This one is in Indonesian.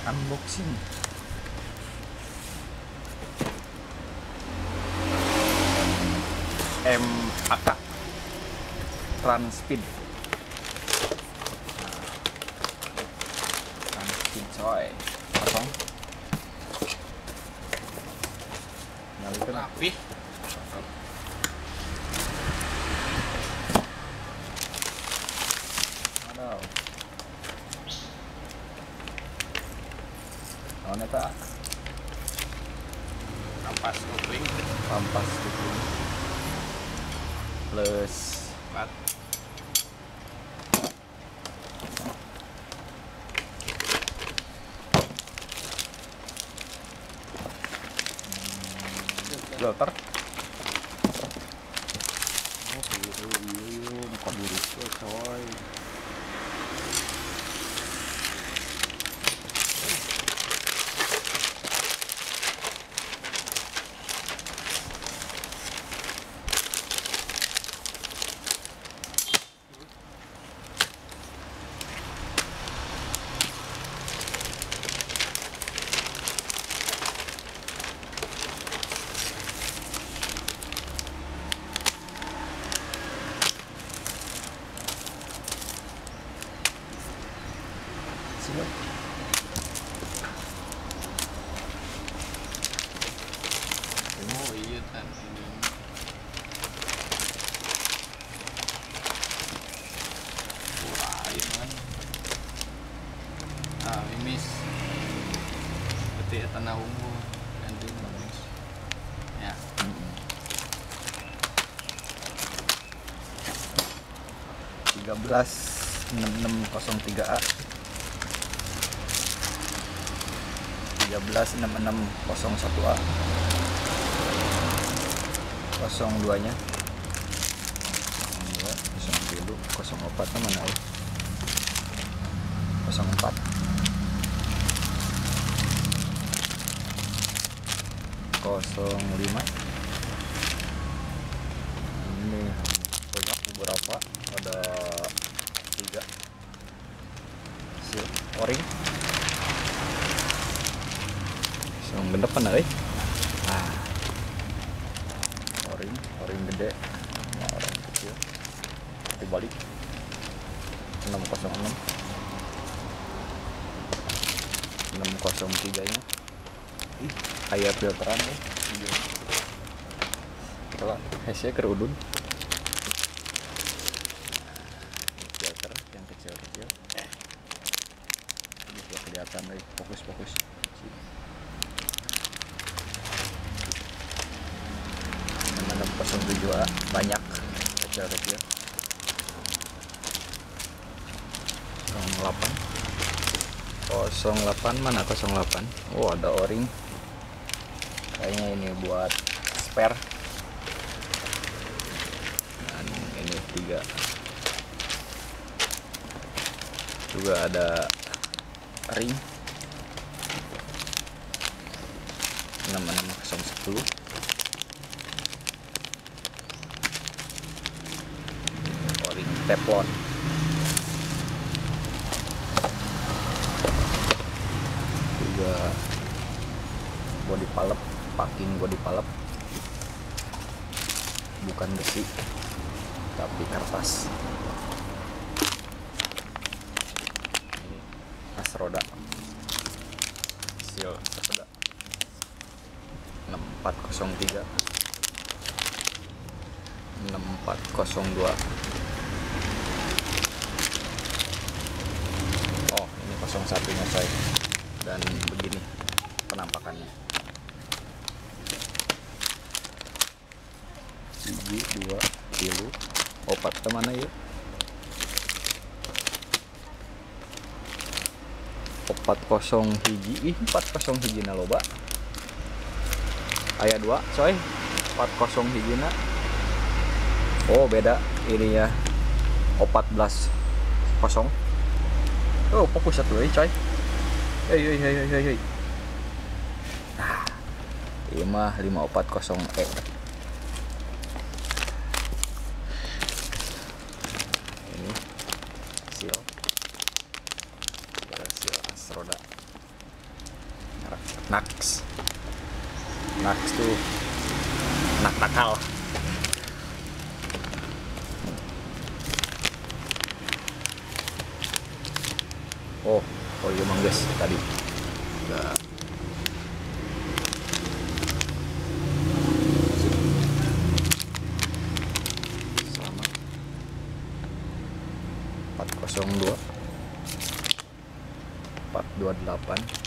Unboxing MAK Transpeed. Transpeed coy, kosong. Nyalakan rapi. Aduh. Naon eta? Ampas kopling Pampas gitu. Plus 4. filter. Oh, iya, kabur itu coy. Siap. Oh iya kan ini. Lain kan. Mimis. Berarti tanah ungu ganti mimis. Ya. 136603A 136601A 02 nya 02 04 nya mana ya 04 05 ini banyak beberapa, ada 3 seal o-ring yang gendepan euy. Nah, o-ring gede, nah, o-ring kecil dibalik 606 603 nya kayak filteran ya. Coba hese kerudun filter yang kecil-kecil bisa kelihatan nih, fokus 607A banyak kecil-kecil. 08 mana 08? Oh, ada o-ring kayaknya ini buat spare. Dan ini 3 juga ada ring 66010 o-ring teflon. Juga body palep, packing body palep, bukan besi tapi kertas. Ini as roda, seal roda 6403 6402. Oh, ini 01 nya coy. Dan begini penampakannya. 1 2 3 opat kemana ya? Opat 0 hiji, 40 hiji na loba. Aya 2 coy, 40 hiji na. Oh beda ini ya, 14 0. Oh fokus satu coy. Hei. Nah, ini mah 540E. Ini seal as roda Nax tuh anak nakal. Oh iya Mang guys, tadi udah sama 402 428